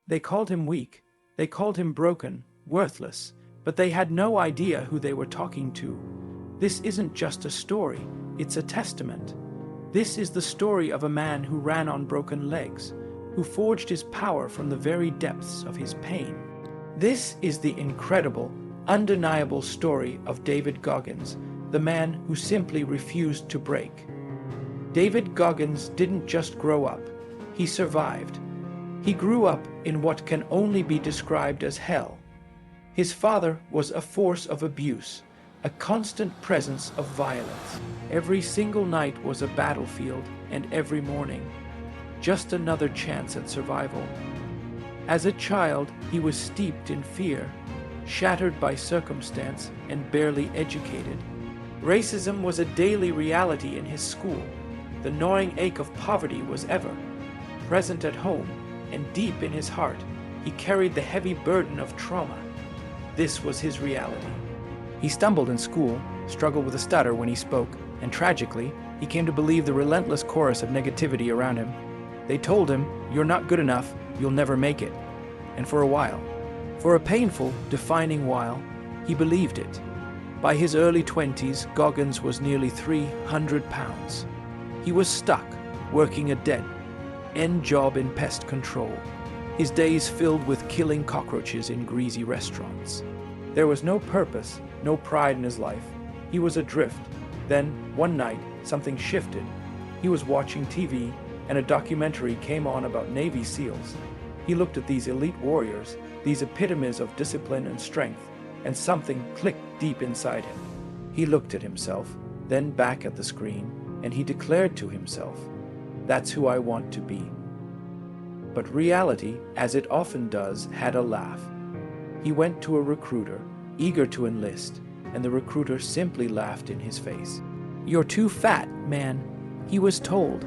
They called him weak. They called him broken, worthless, but they had no idea who they were talking to. This isn't just a story, it's a testament. This is the story of a man who ran on broken legs, who forged his power from the very depths of his pain. This is the incredible, undeniable story of David Goggins, the man who simply refused to break. David Goggins didn't just grow up, he survived. He grew up in what can only be described as hell. His father was a force of abuse, a constant presence of violence. Every single night was a battlefield, and every morning, just another chance at survival. As a child, he was steeped in fear, shattered by circumstance, and barely educated. Racism was a daily reality in his school. The gnawing ache of poverty was ever present at home, and deep in his heart, he carried the heavy burden of trauma. This was his reality. He stumbled in school, struggled with a stutter when he spoke, and tragically, he came to believe the relentless chorus of negativity around him. They told him, "You're not good enough, you'll never make it." And for a while, for a painful, defining while, he believed it. By his early 20s, Goggins was nearly 300 pounds. He was stuck, working a dead-end job in pest control, his days filled with killing cockroaches in greasy restaurants. There was no purpose, no pride in his life. He was adrift. Then, one night, something shifted. He was watching TV, and a documentary came on about Navy SEALs. He looked at these elite warriors, these epitomes of discipline and strength, and something clicked deep inside him. He looked at himself, then back at the screen, and he declared to himself, "That's who I want to be." But reality, as it often does, had a laugh. He went to a recruiter, eager to enlist, and the recruiter simply laughed in his face. "You're too fat, man," he was told.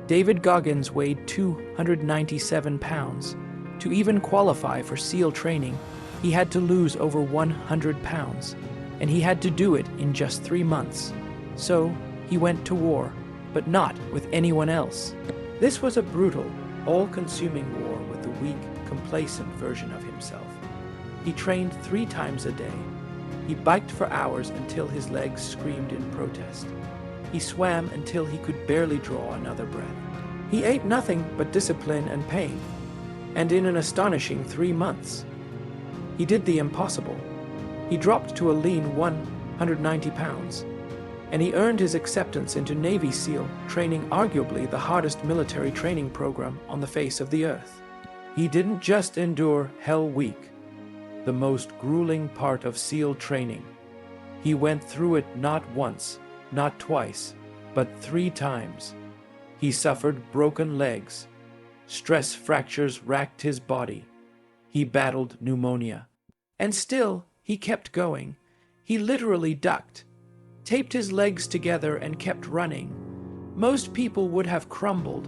David Goggins weighed 297 pounds. To even qualify for SEAL training, he had to lose over 100 pounds, and he had to do it in just 3 months. So, he went to war, but not with anyone else. This was a brutal, all-consuming war with the weak, complacent version of himself. He trained 3 times a day. He biked for hours until his legs screamed in protest. He swam until he could barely draw another breath. He ate nothing but discipline and pain, and in an astonishing 3 months, he did the impossible. He dropped to a lean 190 pounds, and he earned his acceptance into Navy SEAL training, arguably the hardest military training program on the face of the earth. He didn't just endure Hell Week, the most grueling part of SEAL training. He went through it not once, not twice, but 3 times. He suffered broken legs. Stress fractures racked his body. He battled pneumonia. And still, he kept going. He literally ducked, taped his legs together and kept running. Most people would have crumbled.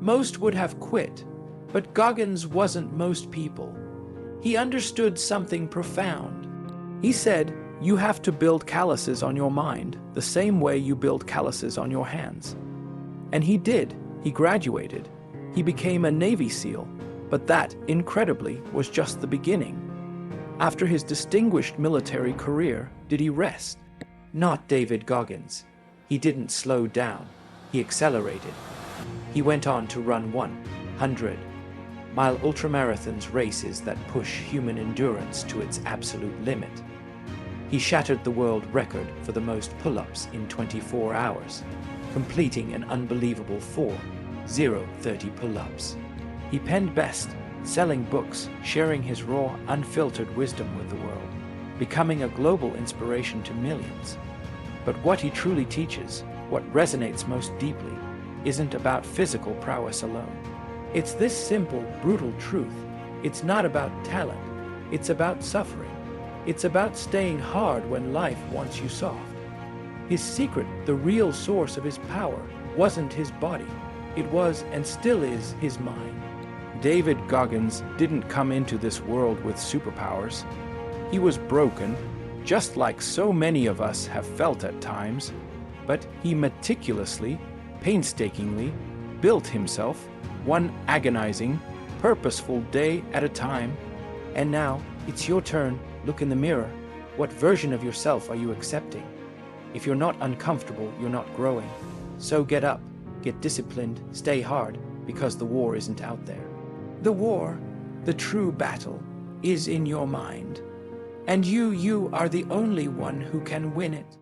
Most would have quit. But Goggins wasn't most people. He understood something profound. He said, "You have to build calluses on your mind, the same way you build calluses on your hands." And he did. He graduated. He became a Navy SEAL. But that, incredibly, was just the beginning. After his distinguished military career, did he rest? Not David Goggins. He didn't slow down. He accelerated. He went on to run 100-mile ultramarathons, races that push human endurance to its absolute limit. He shattered the world record for the most pull-ups in 24 hours, completing an unbelievable 4,030 pull-ups. He penned best-selling books, sharing his raw, unfiltered wisdom with the world, becoming a global inspiration to millions. But what he truly teaches, what resonates most deeply, isn't about physical prowess alone. It's this simple, brutal truth. It's not about talent. It's about suffering. It's about staying hard when life wants you soft. His secret, the real source of his power, wasn't his body. It was, and still is, his mind. David Goggins didn't come into this world with superpowers. He was broken, just like so many of us have felt at times, but he meticulously, painstakingly built himself one agonizing, purposeful day at a time. And now, it's your turn. Look in the mirror. What version of yourself are you accepting? If you're not uncomfortable, you're not growing. So get up, get disciplined, stay hard, because the war isn't out there. The war, the true battle, is in your mind. And you are the only one who can win it.